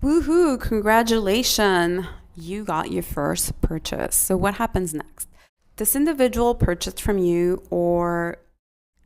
Woohoo! Congratulations! You got your first purchase. So, what happens next? This individual purchased from you or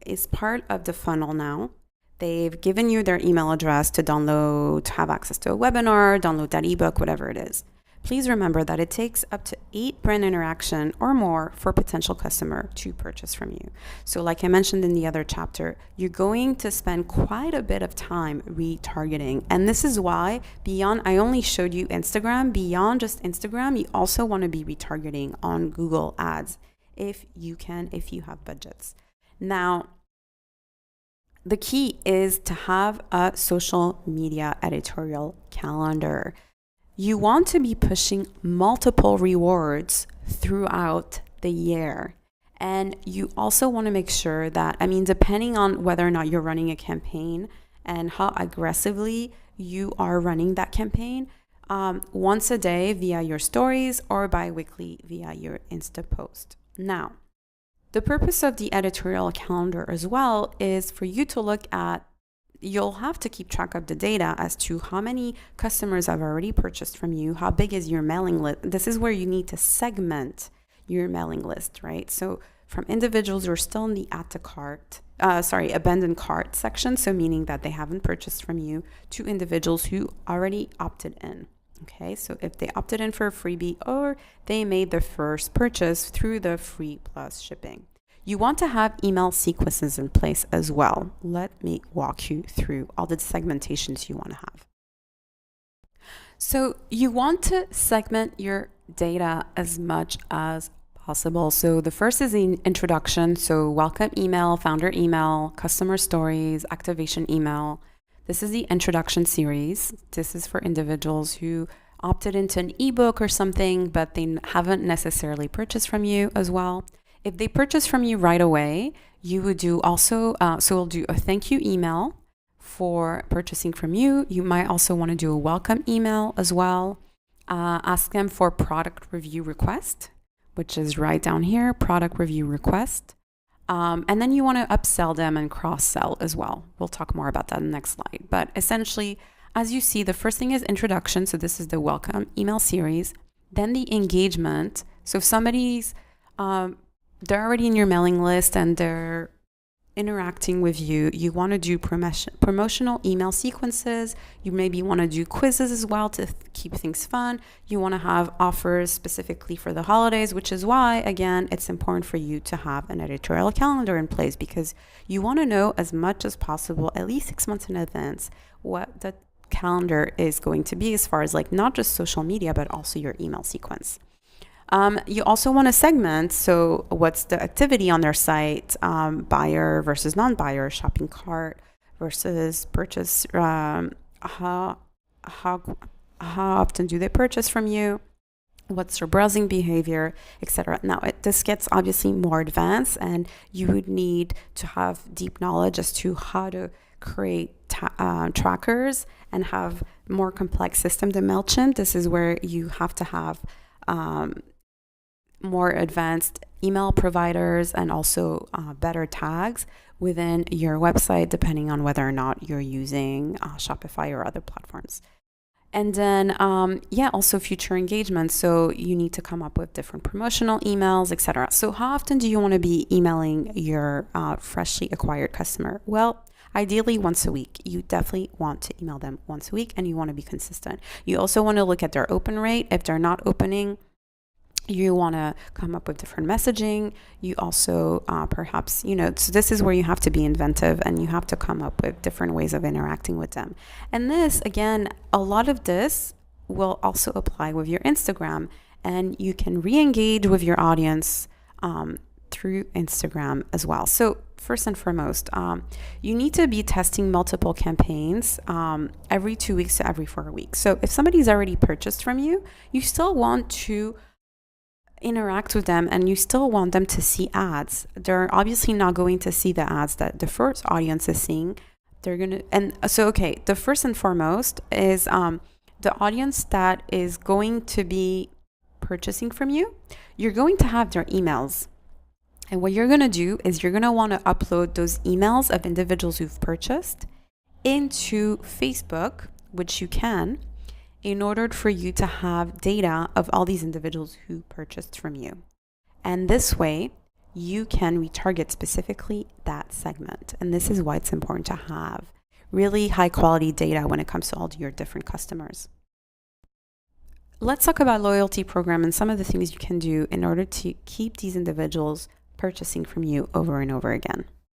is part of the funnel now. They've given you their email address to download, to have access to a webinar, download that ebook, whatever it is. Please remember that it takes up to 8 brand interaction or more for a potential customer to purchase from you. So like I mentioned in the other chapter, you're going to spend quite a bit of time retargeting. And this is why I only showed you Instagram, beyond just Instagram, you also want to be retargeting on Google Ads if you can, if you have budgets. Now, the key is to have a social media editorial calendar. You want to be pushing multiple rewards throughout the year. And you also want to make sure that, depending on whether or not you're running a campaign and how aggressively you are running that campaign, once a day via your stories or bi-weekly via your Insta post. Now, the purpose of the editorial calendar as well is for you to look at, you'll have to keep track of the data as to how many customers have already purchased from you, how big is your mailing list. This is where you need to segment your mailing list, right? So from individuals who are still in the abandoned cart section, so meaning that they haven't purchased from you, to individuals who already opted in. Okay, so if they opted in for a freebie or they made their first purchase through the free plus shipping. You want to have email sequences in place as well. Let me walk you through all the segmentations you want to have. So you want to segment your data as much as possible. So the first is the introduction. So welcome email, founder email, customer stories, activation email. This is the introduction series. This is for individuals who opted into an ebook or something, but they haven't necessarily purchased from you as well. If they purchase from you right away, you would do also, so we'll do a thank you email for purchasing from you. You might also want to do a welcome email as well. Ask them for product review request, which is right down here, product review request. And then you want to upsell them and cross-sell as well. We'll talk more about that in the next slide. But essentially, as you see, the first thing is introduction. So this is the welcome email series. Then the engagement. So if somebody's, they're already in your mailing list and they're interacting with you, you want to do promotional email sequences. You maybe want to do quizzes as well to keep things fun. You want to have offers specifically for the holidays, which is why, again, it's important for you to have an editorial calendar in place, because you want to know as much as possible, at least 6 months in advance, what the calendar is going to be as far as like not just social media, but also your email sequence. You also want to segment. So what's the activity on their site, buyer versus non-buyer, shopping cart versus purchase, how often do they purchase from you? What's their browsing behavior, etc. Now, this gets obviously more advanced, and you would need to have deep knowledge as to how to create trackers and have more complex system than MailChimp. This is where you have to have more advanced email providers and also better tags within your website, depending on whether or not you're using Shopify or other platforms. And then, also future engagement. So you need to come up with different promotional emails, etc. So how often do you want to be emailing your freshly acquired customer? Well, ideally once a week. You definitely want to email them once a week, and you want to be consistent. You also want to look at their open rate. If they're not opening, you want to come up with different messaging. You also perhaps, so this is where you have to be inventive and you have to come up with different ways of interacting with them. And this, again, a lot of this will also apply with your Instagram, and you can re-engage with your audience through Instagram as well. So first and foremost, you need to be testing multiple campaigns every 2 weeks to every 4 weeks. So if somebody's already purchased from you, you still want to interact with them, and you still want them to see ads. They're obviously not going to see the ads that the first audience is seeing. The first and foremost is the audience that is going to be purchasing from you. You're going to have their emails. And what you're going to do is you're going to want to upload those emails of individuals who've purchased into Facebook, which you can. in order for you to have data of all these individuals who purchased from you. And this way, you can retarget specifically that segment. And this is why it's important to have really high quality data when it comes to all your different customers. Let's talk about loyalty program and some of the things you can do in order to keep these individuals purchasing from you over and over again.